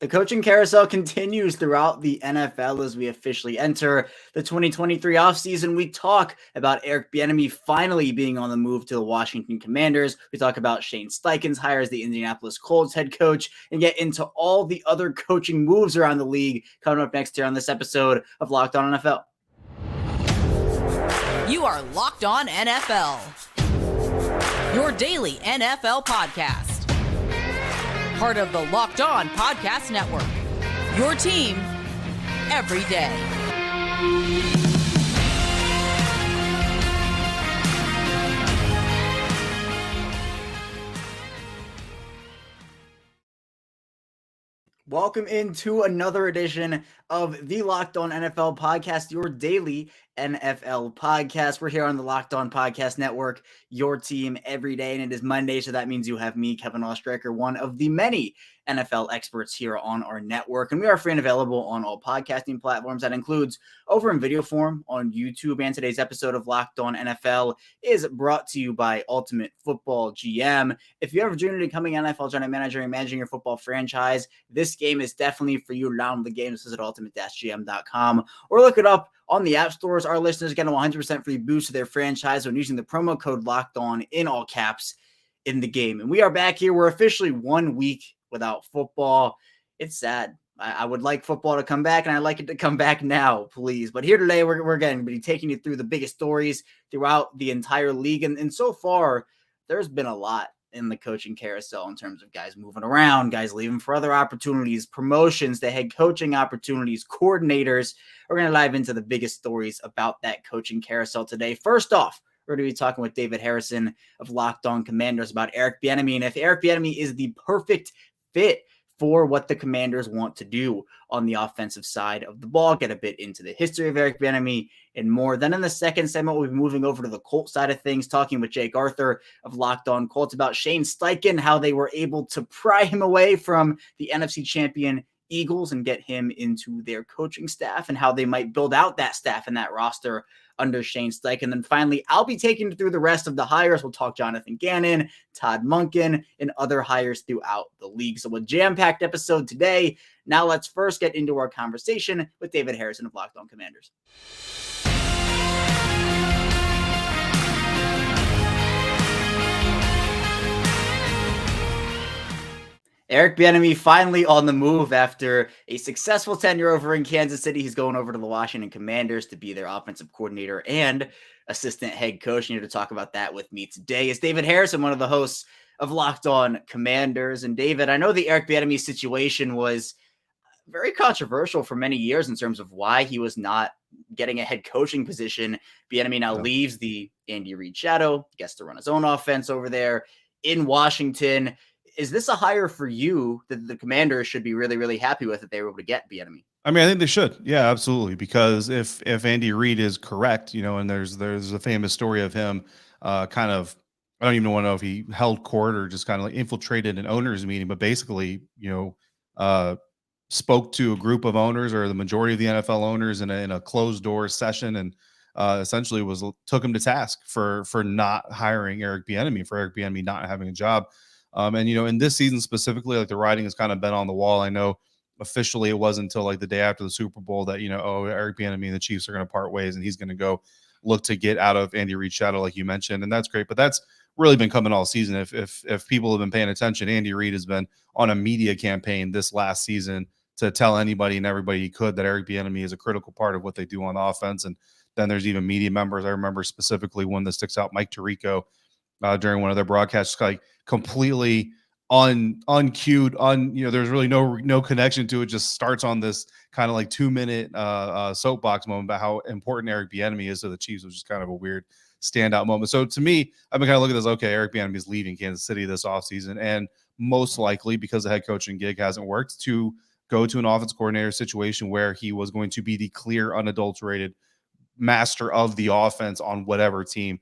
The coaching carousel continues throughout the NFL as we officially enter the 2023 offseason. We talk about Eric Bieniemy finally being on the move to the Washington Commanders. We talk about Shane Steichen's hire as the Indianapolis Colts head coach and get into all the other coaching moves around the league coming up next here on this episode of Locked On NFL. You are Locked On NFL, your daily NFL podcast. Part of the Locked On Podcast Network, your team every day. Welcome into another edition of the Locked On NFL podcast, your daily NFL podcast. We're here on the Locked On Podcast Network, your team every day, and it is Monday, so that means you have me, Kevin Oestreicher, one of the many NFL experts here on our network, and we are free and available on all podcasting platforms. That includes over in video form on YouTube, and today's episode of Locked On NFL is brought to you by Ultimate Football GM. If you ever dreamed of becoming an NFL general manager and managing your football franchise, this game is definitely for you. Download the game. This is at ultimate-gm.com or look it up on the app stores. Our listeners get a 100% free boost to their franchise when using the promo code Locked On in all caps in the game. And we are back here. We're officially 1 week without football. It's sad. I would like football to come back, and I'd like it to come back now, please. But here today, we're going to be taking you through the biggest stories throughout the entire league. And so far, there's been a lot in the coaching carousel in terms of guys moving around, guys leaving for other opportunities, promotions, the head coaching opportunities, coordinators. We're going to dive into the biggest stories about that coaching carousel today. First off, we're going to be talking with David Harrison of Locked On Commanders about Eric Bieniemy, and if Eric Bieniemy is the perfect fit for what the Commanders want to do on the offensive side of the ball, get a bit into the history of Eric Bieniemy and more. Then in the second segment, we'll be moving over to the Colts side of things, talking with Jake Arthur of Locked On Colts about Shane Steichen, how they were able to pry him away from the NFC champion Eagles and get him into their coaching staff, and how they might build out that staff and that roster under Shane Steichen. And then finally, I'll be taking you through the rest of the hires. We'll talk Jonathan Gannon, Todd Monken, and other hires throughout the league. So a jam-packed episode today. Now let's first get into our conversation with David Harrison of Locked On Commanders. Eric Bieniemy finally on the move after a successful tenure over in Kansas City. He's going over to the Washington Commanders to be their offensive coordinator and assistant head coach. And here to talk about that with me today is David Harrison, one of the hosts of Locked On Commanders. And David, I know the Eric Bieniemy situation was very controversial for many years in terms of why he was not getting a head coaching position. Bieniemy now leaves the Andy Reid shadow, gets to run his own offense over there in Washington. Is this a hire for you that the Commanders should be really, really happy with, that they were able to get Bieniemy? I mean, I think they should. Yeah, absolutely. Because if Andy Reid is correct, and there's a famous story of him I don't even want to know if he held court or just kind of like infiltrated an owners meeting, but basically, spoke to a group of owners or the majority of the NFL owners in a closed door session, and essentially took him to task for not hiring Eric Bieniemy, for Eric Bieniemy not having a job. And in this season specifically, like, the writing has kind of been on the wall. I know officially it wasn't until like the day after the Super Bowl that, Eric Bieniemy and the Chiefs are going to part ways, and he's going to go look to get out of Andy Reid's shadow, like you mentioned. And that's great, but that's really been coming all season. If people have been paying attention, Andy Reid has been on a media campaign this last season to tell anybody and everybody he could that Eric Bieniemy is a critical part of what they do on the offense. And then there's even media members. I remember specifically one that sticks out, Mike Tirico, during one of their broadcasts, like completely uncued, there's really no connection to it. Just starts on this kind of like 2-minute soapbox moment about how important Eric Bieniemy is to the Chiefs, which is kind of a weird standout moment. So to me, I've been kind of looking at this, okay, Eric Bieniemy is leaving Kansas City this offseason, and most likely because the head coaching gig hasn't worked, to go to an offense coordinator situation where he was going to be the clear, unadulterated master of the offense on whatever team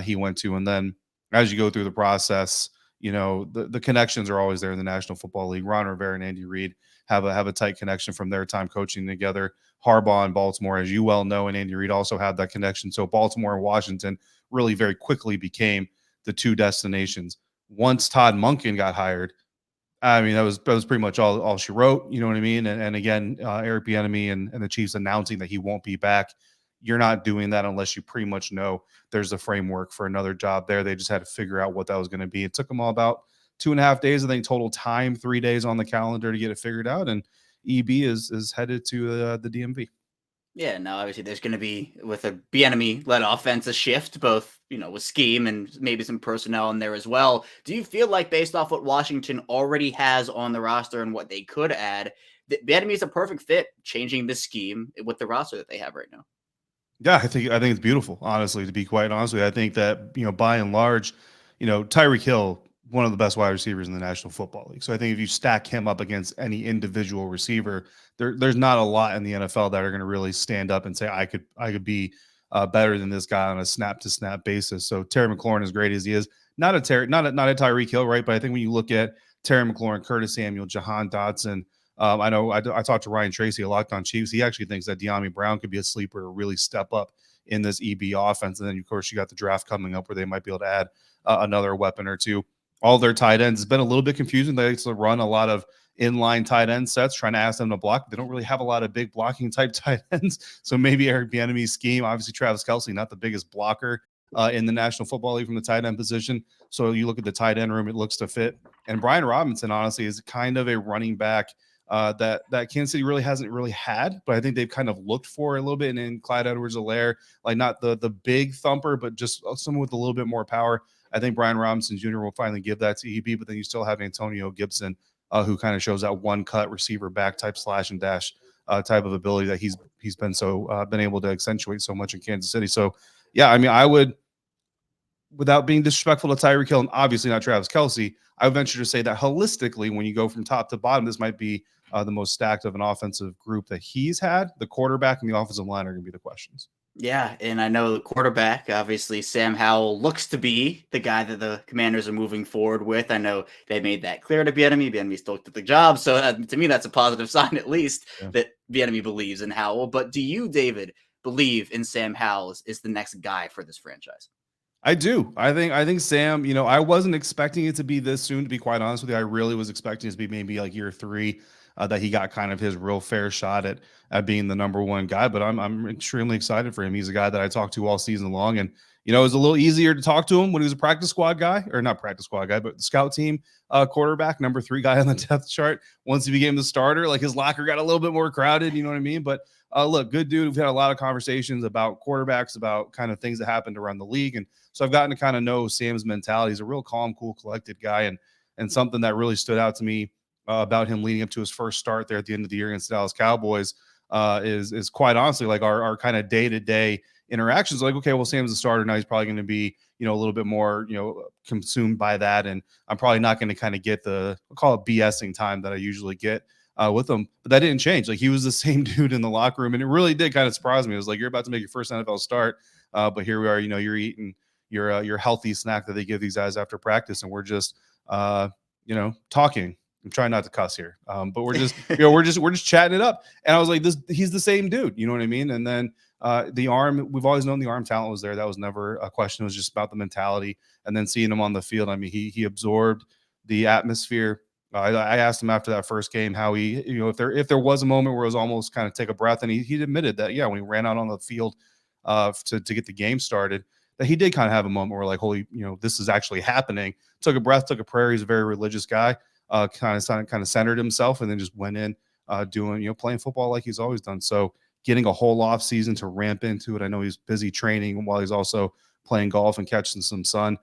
he went to. And then as you go through the process, the connections are always there in the National Football League. Ron Rivera and Andy Reid have a tight connection from their time coaching together. Harbaugh and Baltimore, as you well know, and Andy Reid also had that connection. So Baltimore and Washington really very quickly became the two destinations. Once Todd Monken got hired, I mean, that was pretty much all she wrote. You know what I mean? And again, Eric Bieniemy and the Chiefs announcing that he won't be back. You're not doing that unless you pretty much know there's a framework for another job there. They just had to figure out what that was going to be. It took them all about 2.5 days, I think, total time, 3 days on the calendar to get it figured out. And EB is headed to the DMV. Yeah, now obviously there's going to be, with a Bieniemy-led offense, a shift, both, with scheme and maybe some personnel in there as well. Do you feel like, based off what Washington already has on the roster and what they could add, that Bieniemy is a perfect fit, changing the scheme with the roster that they have right now? Yeah, I think it's beautiful, honestly, to be quite honest with you. I think that, by and large, Tyreek Hill, one of the best wide receivers in the National Football League. So I think if you stack him up against any individual receiver, there's not a lot in the NFL that are going to really stand up and say I could be better than this guy on a snap to snap basis. So Terry McLaurin, as great as he is, not a Tyreek Hill, right? But I think when you look at Terry McLaurin, Curtis Samuel, Jahan Dotson, I know I talked to Ryan Tracy, a Locked On Chiefs. He actually thinks that De'Ami Brown could be a sleeper to really step up in this EB offense. And then, of course, you got the draft coming up where they might be able to add another weapon or two. All their tight ends has been a little bit confusing. They like to run a lot of inline tight end sets, trying to ask them to block. They don't really have a lot of big blocking type tight ends. So maybe Eric Bieniemy's scheme, obviously Travis Kelce, not the biggest blocker in the National Football League from the tight end position. So you look at the tight end room, it looks to fit. And Brian Robinson, honestly, is kind of a running back that Kansas City really hasn't really had, but I think they've kind of looked for a little bit in Clyde Edwards-Helaire, like not the big thumper, but just someone with a little bit more power. I think Brian Robinson Jr. will finally give that to EB, but then you still have Antonio Gibson, who kind of shows that one cut receiver back type slash and dash type of ability that he's been able to accentuate so much in Kansas City. So yeah, I mean, I would, without being disrespectful to Tyreek Hill and obviously not Travis Kelce, I would venture to say that holistically, when you go from top to bottom, this might be the most stacked of an offensive group that he's had. The quarterback and the offensive line are going to be the questions. Yeah, and I know the quarterback, obviously, Sam Howell looks to be the guy that the Commanders are moving forward with. I know they made that clear to Bieniemy. Bieniemy still took the job, so to me, that's a positive sign, at least, that Bieniemy believes in Howell. But do you, David, believe in Sam Howell is the next guy for this franchise? I do. I think Sam, I wasn't expecting it to be this soon, to be quite honest with you. I really was expecting it to be maybe like year 3, that he got kind of his real fair shot at being the number one guy. But I'm extremely excited for him. He's a guy that I talked to all season long. And, it was a little easier to talk to him when he was a practice squad guy, or not practice squad guy, but the scout team quarterback, number 3 guy on the depth chart. Once he became the starter, like his locker got a little bit more crowded, you know what I mean? But look, good dude. We've had a lot of conversations about quarterbacks, about kind of things that happened around the league. And so I've gotten to kind of know Sam's mentality. He's a real calm, cool, collected guy. And something that really stood out to me about him leading up to his first start there at the end of the year against the Dallas Cowboys is quite honestly like our kind of day-to-day interactions. Like, okay, well, Sam's a starter now. He's probably going to be, a little bit more, consumed by that. And I'm probably not going to kind of get I'll call it BSing time that I usually get with him. But that didn't change. Like, he was the same dude in the locker room. And it really did kind of surprise me. It was like, you're about to make your first NFL start. But here we are, you're eating your healthy snack that they give these guys after practice. And we're just, talking. I'm trying not to cuss here. But we're just, we're just chatting it up. And I was like, he's the same dude. You know what I mean? And then the arm, we've always known the arm talent was there. That was never a question. It was just about the mentality. And then seeing him on the field, I mean, he absorbed the atmosphere. I asked him after that first game how he, if there was a moment where it was almost kind of take a breath, and he admitted that, yeah, when he ran out on the field to get the game started, that he did kind of have a moment where like, holy, this is actually happening. Took a breath, took a prayer. He's a very religious guy. Kind of centered himself, and then just went in doing, playing football like he's always done. So getting a whole off season to ramp into it. I know he's busy training while he's also playing golf and catching some sun.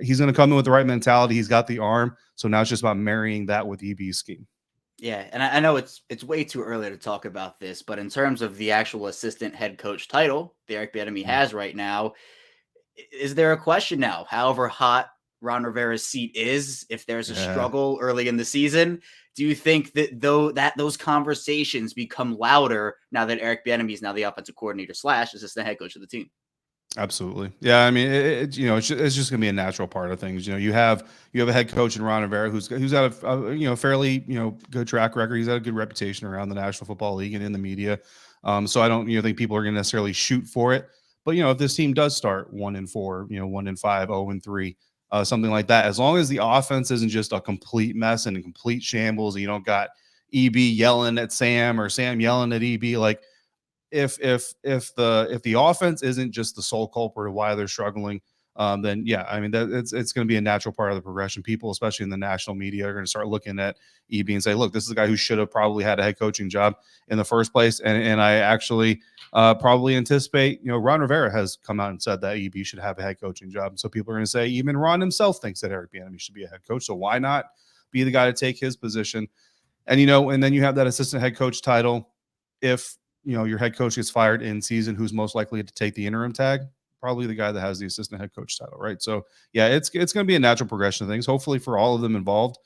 He's going to come in with the right mentality. He's got the arm. So now it's just about marrying that with EB's scheme. Yeah, and I know it's way too early to talk about this, but in terms of the actual assistant head coach title the Eric Bieniemy has right now, is there a question now, however hot Ron Rivera's seat is, if there's a struggle early in the season, do you think that those conversations become louder now that Eric Bieniemy is now the offensive coordinator / assistant head coach of the team? Absolutely. Yeah. I mean, it's just going to be a natural part of things. You have a head coach in Ron Rivera who's got a fairly, good track record. He's had a good reputation around the National Football League and in the media. So I don't, think people are going to necessarily shoot for it. But, if this team does start 1-4, 1-5, 0-3, something like that. As long as the offense isn't just a complete mess and a complete shambles, and you don't got EB yelling at Sam or Sam yelling at EB, like if the offense isn't just the sole culprit of why they're struggling, then yeah, I mean that it's going to be a natural part of the progression. People, especially in the national media, are going to start looking at EB and say, look, this is a guy who should have probably had a head coaching job in the first place. And I actually probably anticipate, Ron Rivera has come out and said that EB should have a head coaching job. So people are going to say even Ron himself thinks that Eric Bieniemy should be a head coach. So why not be the guy to take his position? And and then you have that assistant head coach title. If your head coach gets fired in season, who's most likely to take the interim tag? Probably the guy that has the assistant head coach title, right? So yeah, it's going to be a natural progression of things. Hopefully for all of them involved,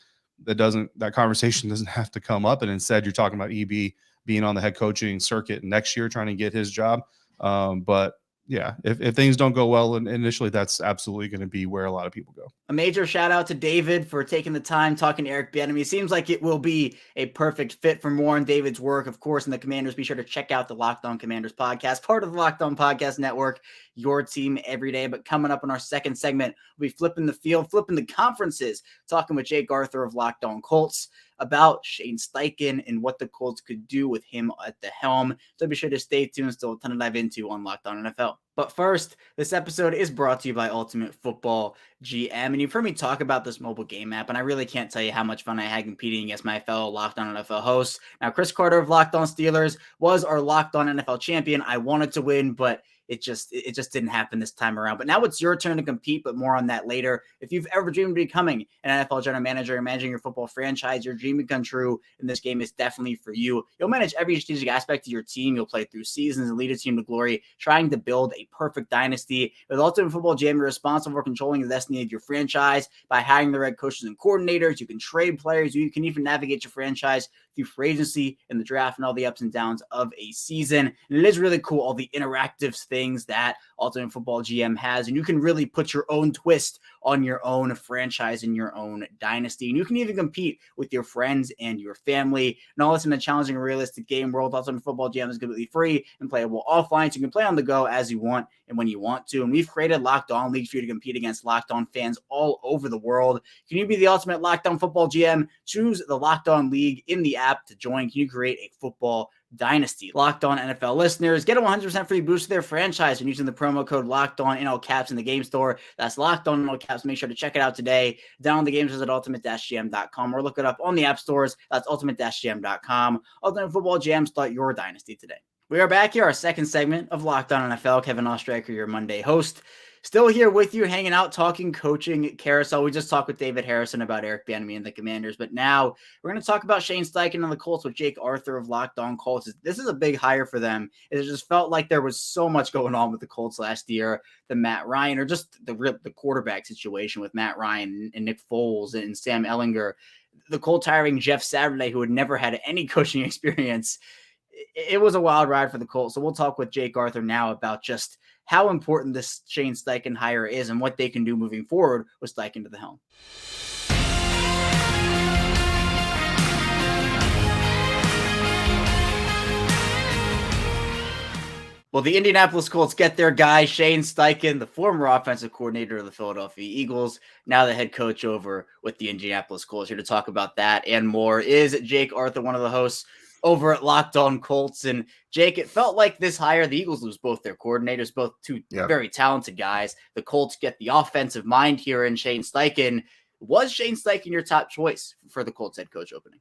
that conversation doesn't have to come up, and instead you're talking about EB being on the head coaching circuit next year trying to get his job. But yeah, if things don't go well initially, that's absolutely going to be where a lot of people go. A major shout out to David for taking the time talking to Eric Bieniemy. Seems like it will be a perfect fit for more on David's work, of course, in the Commanders. Be sure to check out the Locked On Commanders podcast, part of the Locked On Podcast Network, your team every day. But coming up in our second segment, we'll be flipping the field, flipping the conferences, talking with Jake Arthur of Locked On Colts about Shane Steichen and what the Colts could do with him at the helm. So be sure to stay tuned. Still a ton to dive into on Locked On NFL. But first, this episode is brought to you by Ultimate Football GM. And you've heard me talk about this mobile game app, and I really can't tell you how much fun I had competing against my fellow Locked On NFL hosts. Now, Chris Carter of Locked On Steelers was our Locked On NFL champion. I wanted to win, but it just didn't happen this time around. But now it's your turn to compete, but more on that later. If you've ever dreamed of becoming an NFL general manager and managing your football franchise, your dream will come true, and this game is definitely for you. You'll manage every strategic aspect of your team. You'll play through seasons and lead a team to glory, trying to build a perfect dynasty. With Ultimate Football GM, you're responsible for controlling the destiny of your franchise by hiring the right coaches and coordinators. You can trade players. You can even navigate your franchise through free agency and the draft and all the ups and downs of a season. And it is really cool, all the interactive things that Ultimate Football GM has. And you can really put your own twist on your own franchise and your own dynasty. And you can even compete with your friends and your family. And all this in a challenging and realistic game world. Ultimate Football GM is completely free and playable offline, so you can play on the go as you want and when you want to. And we've created Locked On Leagues for you to compete against Locked On fans all over the world. Can you be the ultimate Locked On Football GM? Choose the Locked On League in the app to join. Can you create a football dynasty? Locked On NFL listeners get a 100% free boost to their franchise when using the promo code Locked On in all caps in the game store. That's Locked On in all caps. Make sure to check it out today. Download the games at ultimate-gm.com or look it up on the app stores. That's ultimate-gm.com. Ultimate Football GM, start your dynasty today. We are back here, our second segment of Locked On NFL. Kevin Oestreicher, your Monday host. Still here with you, hanging out, talking coaching carousel. We just talked with David Harrison about Eric Bieniemy and the Commanders, but now we're going to talk about Shane Steichen and the Colts with Jake Arthur of Locked On Colts. This is a big hire for them. It just felt like there was so much going on with the Colts last year, the Matt Ryan, or just the quarterback situation with Matt Ryan and Nick Foles and Sam Ehlinger. The Colts hiring Jeff Saturday, who had never had any coaching experience. It was a wild ride for the Colts. So we'll talk with Jake Arthur now about just how important this Shane Steichen hire is and what they can do moving forward with Steichen to the helm. Well, the Indianapolis Colts get their guy, Shane Steichen, the former offensive coordinator of the Philadelphia Eagles, now the head coach over with the Indianapolis Colts. Here to talk about that and more is Jake Arthur, one of the hosts over at Locked On Colts. And Jake, it felt like this hire, the Eagles lose both their coordinators, both two very talented guys. The Colts get the offensive mind here in Shane Steichen. Was Shane Steichen your top choice for the Colts head coach opening?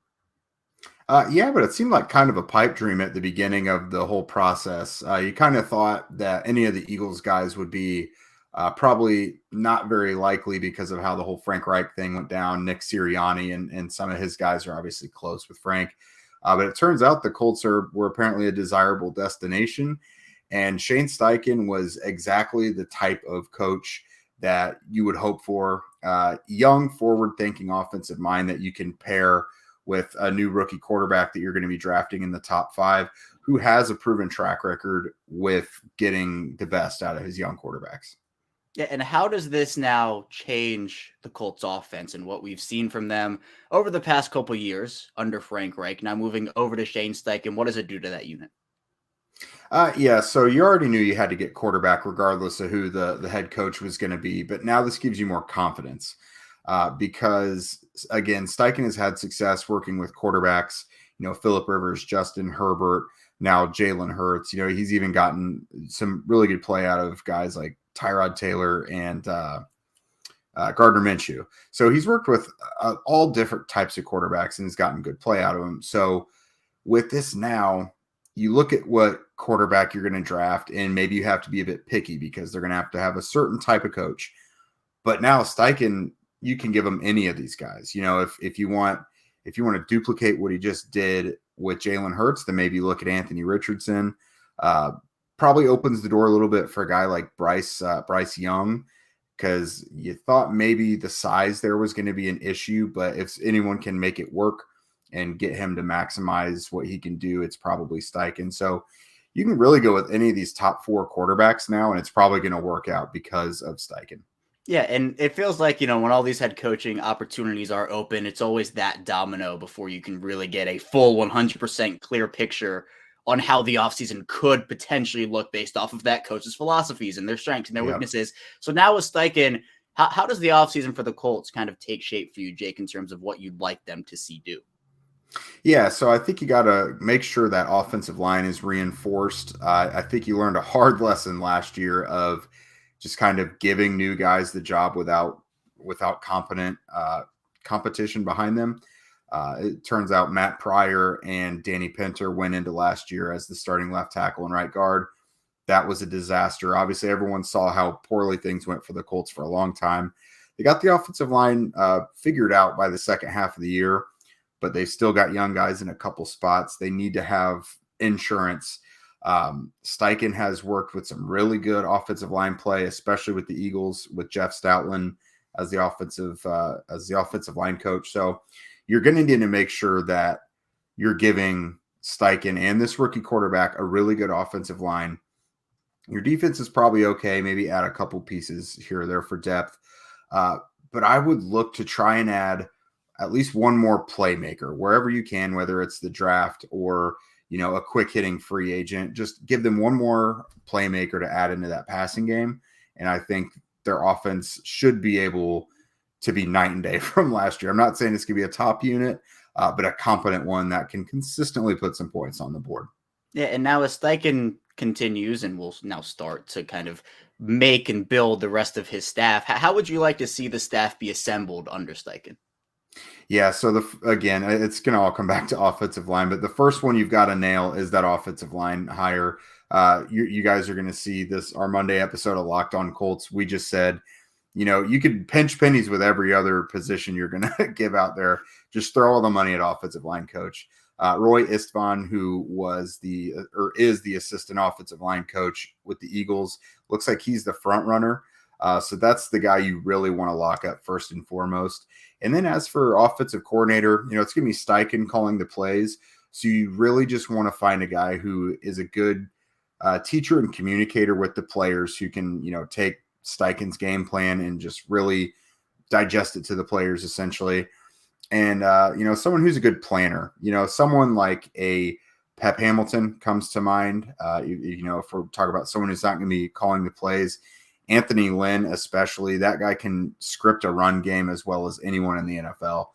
Yeah, but it seemed like kind of a pipe dream at the beginning of the whole process. You kind of thought that any of the Eagles guys would be probably not very likely because of how the whole Frank Reich thing went down. Nick Sirianni and some of his guys are obviously close with Frank. But it turns out the Colts were apparently a desirable destination. And Shane Steichen was exactly the type of coach that you would hope for. Young, forward-thinking offensive mind that you can pair with a new rookie quarterback that you're going to be drafting in the top 5, who has a proven track record with getting the best out of his young quarterbacks. Yeah, and how does this now change the Colts offense and what we've seen from them over the past couple years under Frank Reich? Now moving over to Shane Steichen, what does it do to that unit? Yeah, so you already knew you had to get quarterback regardless of who the head coach was going to be, but now this gives you more confidence because, again, Steichen has had success working with quarterbacks, Phillip Rivers, Justin Herbert, now Jalen Hurts. He's even gotten some really good play out of guys like Tyrod Taylor and Gardner Minshew. So he's worked with all different types of quarterbacks and has gotten good play out of them. So with this now, you look at what quarterback you're going to draft, and maybe you have to be a bit picky because they're going to have a certain type of coach. But now Steichen, you can give him any of these guys. If you want to duplicate what he just did with Jalen Hurts, then maybe look at Anthony Richardson. Probably opens the door a little bit for a guy like Bryce Young, because you thought maybe the size there was going to be an issue, but if anyone can make it work and get him to maximize what he can do, it's probably Steichen. So you can really go with any of these top 4 quarterbacks now, and it's probably going to work out because of Steichen. Yeah, and it feels like, when all these head coaching opportunities are open, it's always that domino before you can really get a full 100% clear picture on how the offseason could potentially look based off of that coach's philosophies and their strengths and their weaknesses. So now with Steichen, how does the offseason for the Colts kind of take shape for you, Jake, in terms of what you'd like them to see do? Yeah, so I think you got to make sure that offensive line is reinforced. I think you learned a hard lesson last year of just kind of giving new guys the job without competent competition behind them. It turns out Matt Pryor and Danny Pinter went into last year as the starting left tackle and right guard. That was a disaster. Obviously, everyone saw how poorly things went for the Colts for a long time. They got the offensive line figured out by the second half of the year, but they've still got young guys in a couple spots. They need to have insurance. Steichen has worked with some really good offensive line play, especially with the Eagles, with Jeff Stoutland as the offensive line coach. So you're going to need to make sure that you're giving Steichen and this rookie quarterback a really good offensive line. Your defense is probably okay. Maybe add a couple pieces here or there for depth. But I would look to try and add at least one more playmaker wherever you can, whether it's the draft or, a quick hitting free agent. Just give them one more playmaker to add into that passing game. And I think their offense should be able to be night and day from last year. I'm not saying it's going to be a top unit, but a competent one that can consistently put some points on the board. Yeah, and now as Steichen continues and will now start to kind of make and build the rest of his staff, how would you like to see the staff be assembled under Steichen? Yeah, so again, it's going to all come back to offensive line, but the first one you've got to nail is that offensive line hire. You guys are going to see this, our Monday episode of Locked On Colts. We just said, you could pinch pennies with every other position you're going to give out there. Just throw all the money at offensive line coach. Roy Istvan, who is the assistant offensive line coach with the Eagles, looks like he's the front runner. So that's the guy you really want to lock up first and foremost. And then as for offensive coordinator, it's going to be Steichen calling the plays. So you really just want to find a guy who is a good teacher and communicator with the players who can, take Steichen's game plan and just really digest it to the players essentially. And, someone who's a good planner, someone like a Pep Hamilton comes to mind. If we're talking about someone who's not going to be calling the plays, Anthony Lynn, especially, that guy can script a run game as well as anyone in the NFL.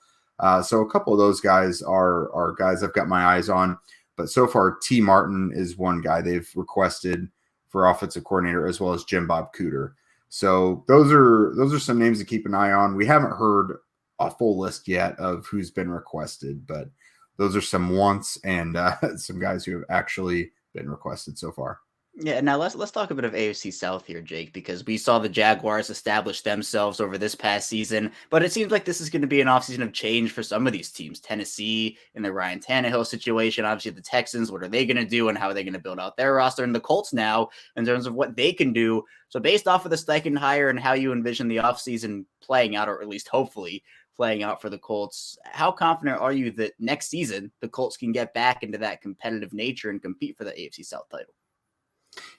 So a couple of those guys are guys I've got my eyes on. But so far, T. Martin is one guy they've requested for offensive coordinator, as well as Jim Bob Cooter. So those are some names to keep an eye on. We haven't heard a full list yet of who's been requested, but those are some wants and some guys who have actually been requested so far. Yeah, now let's talk a bit of AFC South here, Jake, because we saw the Jaguars establish themselves over this past season, but it seems like this is going to be an offseason of change for some of these teams. Tennessee in the Ryan Tannehill situation, obviously the Texans, what are they going to do and how are they going to build out their roster, and the Colts now in terms of what they can do. So based off of the Steichen hire and how you envision the offseason playing out, or at least hopefully playing out for the Colts, how confident are you that next season the Colts can get back into that competitive nature and compete for the AFC South title?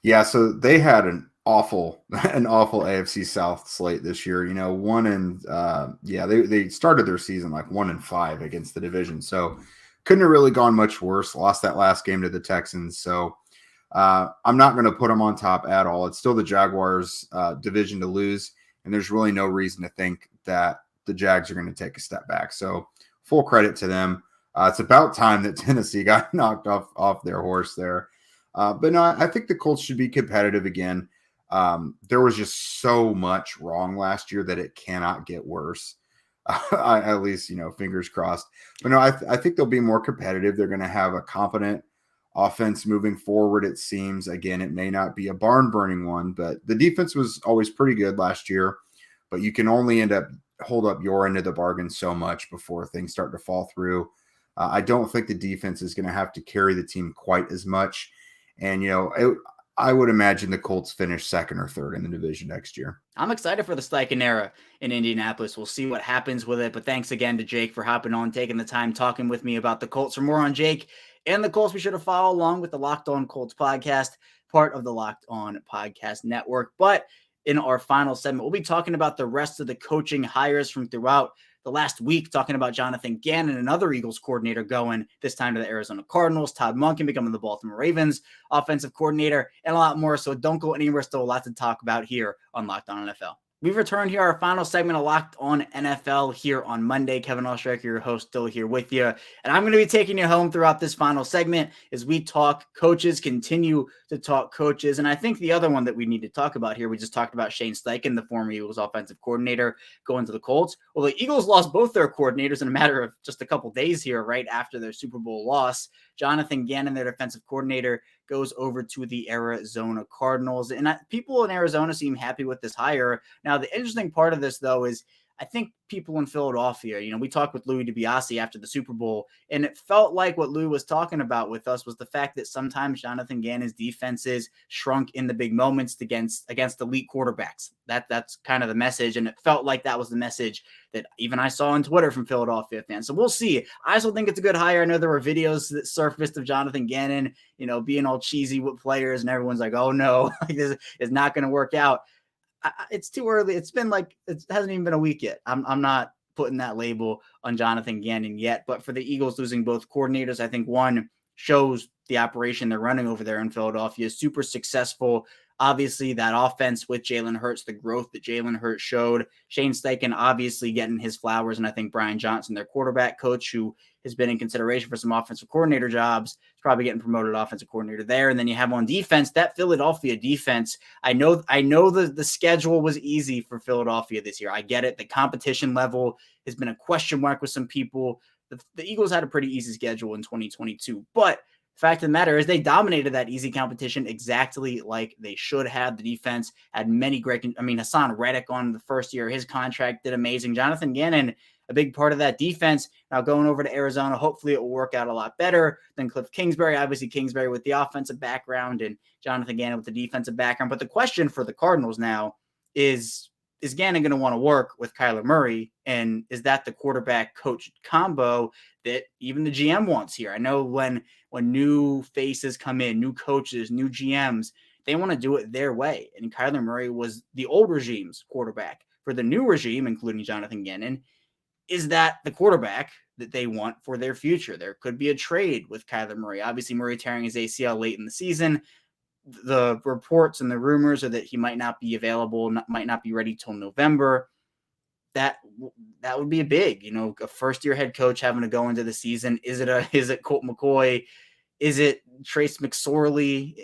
Yeah, so they had an awful AFC South slate this year. They started their season like 1-5 against the division, so couldn't have really gone much worse. Lost that last game to the Texans, so I'm not going to put them on top at all. It's still the Jaguars' division to lose, and there's really no reason to think that the Jags are going to take a step back. So full credit to them. It's about time that Tennessee got knocked off their horse there. But no, I think the Colts should be competitive again. There was just so much wrong last year that it cannot get worse. At least, fingers crossed. But no, I think they'll be more competitive. They're going to have a competent offense moving forward, it seems. Again, it may not be a barn-burning one, but the defense was always pretty good last year. But you can only hold up your end of the bargain so much before things start to fall through. I don't think the defense is going to have to carry the team quite as much. And, I would imagine the Colts finish second or third in the division next year. I'm excited for the Steichen era in Indianapolis. We'll see what happens with it. But thanks again to Jake for hopping on, taking the time, talking with me about the Colts. For more on Jake and the Colts, be sure to follow along with the Locked On Colts podcast, part of the Locked On Podcast Network. But in our final segment, we'll be talking about the rest of the coaching hires from throughout the last week, talking about Jonathan Gannon, another Eagles coordinator, going this time to the Arizona Cardinals, Todd Monken becoming the Baltimore Ravens offensive coordinator, and a lot more. So don't go anywhere. Still a lot to talk about here on Locked On NFL. We've returned here, our final segment of Locked On NFL here on Monday. Kevin Oestreicher, your host, still here with you. And I'm going to be taking you home throughout this final segment as we talk coaches, continue to talk coaches. And I think the other one that we need to talk about here, we just talked about Shane Steichen, the former Eagles offensive coordinator, going to the Colts. Well, the Eagles lost both their coordinators in a matter of just a couple days here, right after their Super Bowl loss. Jonathan Gannon, their defensive coordinator, goes over to the Arizona Cardinals. And people in Arizona seem happy with this hire. Now, the interesting part of this, though, is I think people in Philadelphia, we talked with Louis DiBiase after the Super Bowl, and it felt like what Lou was talking about with us was the fact that sometimes Jonathan Gannon's defenses shrunk in the big moments against elite quarterbacks. That's kind of the message, and it felt like that was the message that even I saw on Twitter from Philadelphia fans. So we'll see. I still think it's a good hire. I know there were videos that surfaced of Jonathan Gannon, being all cheesy with players, and everyone's like, oh no, this is not going to work out. It's too early. It hasn't even been a week yet. I'm not putting that label on Jonathan Gannon yet. But for the Eagles losing both coordinators, I think one shows the operation they're running over there in Philadelphia is super successful. Obviously, that offense with Jalen Hurts, the growth that Jalen Hurts showed. Shane Steichen obviously getting his flowers, and I think Brian Johnson, their quarterback coach, who has been in consideration for some offensive coordinator jobs, is probably getting promoted offensive coordinator there. And then you have on defense, that Philadelphia defense. I know the schedule was easy for Philadelphia this year. I get it. The competition level has been a question mark with some people. The Eagles had a pretty easy schedule in 2022, but fact of the matter is they dominated that easy competition exactly like they should have. The defense had many great, Hassan Reddick on the first year of his contract did amazing. Jonathan Gannon, a big part of that defense. Now going over to Arizona, hopefully it will work out a lot better than Cliff Kingsbury. Obviously Kingsbury with the offensive background and Jonathan Gannon with the defensive background. But the question for the Cardinals now is Gannon going to want to work with Kyler Murray? And is that the quarterback coach combo that even the GM wants here? I know when new faces come in, new coaches, new GMs, they want to do it their way. And Kyler Murray was the old regime's quarterback. For the new regime, including Jonathan Gannon, is that the quarterback that they want for their future? There could be a trade with Kyler Murray. Obviously, Murray tearing his ACL late in the season. The reports and the rumors are that he might not be available, might not be ready till November. That would be a big, a first-year head coach having to go into the season. Is it Colt McCoy? Is it Trace McSorley?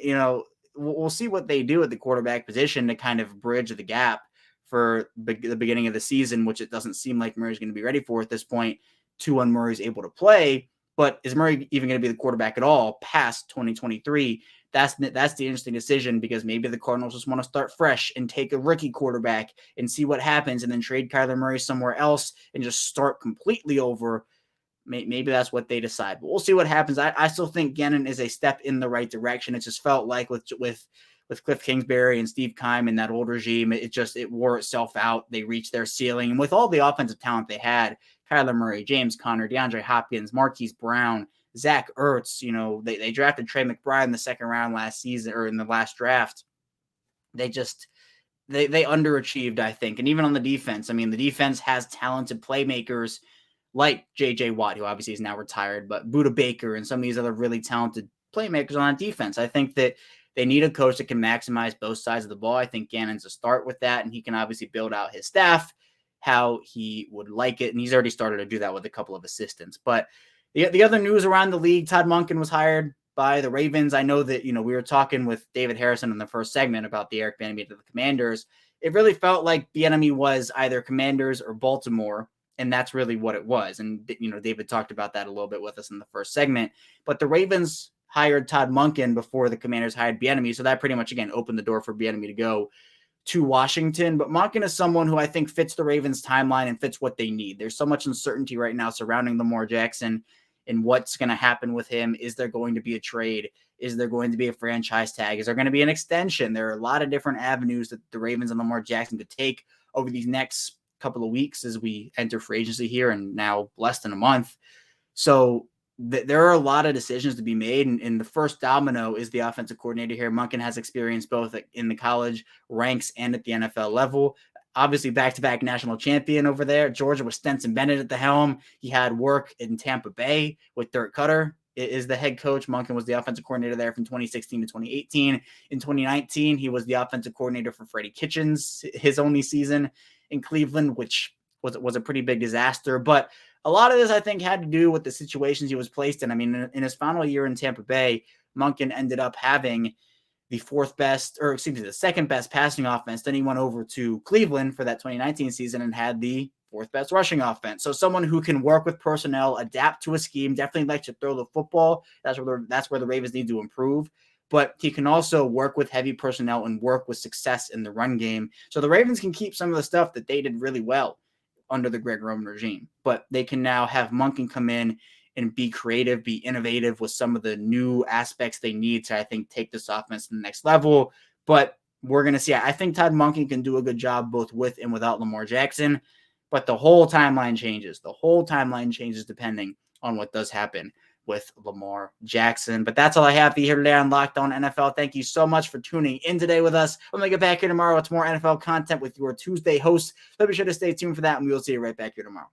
We'll see what they do at the quarterback position to kind of bridge the gap for the beginning of the season, which it doesn't seem like Murray's going to be ready for at this point, to when Murray's able to play. But is Murray even going to be the quarterback at all past 2023? That's the interesting decision, because maybe the Cardinals just want to start fresh and take a rookie quarterback and see what happens, and then trade Kyler Murray somewhere else and just start completely over. Maybe that's what they decide, but we'll see what happens. I still think Gannon is a step in the right direction. It just felt like with Cliff Kingsbury and Steve Keim and that old regime, it wore itself out. They reached their ceiling, and with all the offensive talent they had, Kyler Murray, James Conner, DeAndre Hopkins, Marquise Brown, Zach Ertz, they drafted Trey McBride in the second round last season, or in the last draft. They underachieved, I think. And even on the defense, the defense has talented playmakers like J.J. Watt, who obviously is now retired, but Budda Baker and some of these other really talented playmakers on that defense. I think that they need a coach that can maximize both sides of the ball. I think Gannon's a start with that, and he can obviously build out his staff how he would like it. And he's already started to do that with a couple of assistants. But the other news around the league, Todd Monken was hired by the Ravens. I know that, we were talking with David Harrison in the first segment about the Eric Bieniemy to the Commanders. It really felt like Bieniemy was either Commanders or Baltimore, and that's really what it was. And, David talked about that a little bit with us in the first segment. But the Ravens hired Todd Monken before the Commanders hired Bieniemy, so that pretty much, again, opened the door for Bieniemy to go to Washington. But Monken is someone who I think fits the Ravens timeline and fits what they need. There's so much uncertainty right now surrounding Lamar Jackson and what's going to happen with him. Is there going to be a trade? Is there going to be a franchise tag? Is there going to be an extension? There are a lot of different avenues that the Ravens and Lamar Jackson could take over these next couple of weeks as we enter free agency here and now less than a month. So there are a lot of decisions to be made. And the first domino is the offensive coordinator here. Monken has experience both in the college ranks and at the NFL level. Obviously, back-to-back national champion over there. Georgia with Stetson Bennett at the helm. He had work in Tampa Bay with Dirk Cutter is the head coach. Monken was the offensive coordinator there from 2016 to 2018. In 2019, he was the offensive coordinator for Freddie Kitchens, his only season in Cleveland, which was a pretty big disaster. But a lot of this, I think, had to do with the situations he was placed in. I mean, in his final year in Tampa Bay, Monken ended up having the second best passing offense. Then he went over to Cleveland for that 2019 season and had the fourth best rushing offense. So someone who can work with personnel, adapt to a scheme, definitely likes to throw the football. That's where the Ravens need to improve. But he can also work with heavy personnel and work with success in the run game. So the Ravens can keep some of the stuff that they did really well under the Greg Roman regime. But they can now have Monken come in and be creative, be innovative with some of the new aspects they need to, I think, take this offense to the next level. But we're going to see. I think Todd Monken can do a good job both with and without Lamar Jackson. But the whole timeline changes. The whole timeline changes depending on what does happen with Lamar Jackson. But that's all I have for you here today on Locked On NFL. Thank you so much for tuning in today with us. I'm going to get back here tomorrow with more NFL content with your Tuesday host. So be sure to stay tuned for that, and we will see you right back here tomorrow.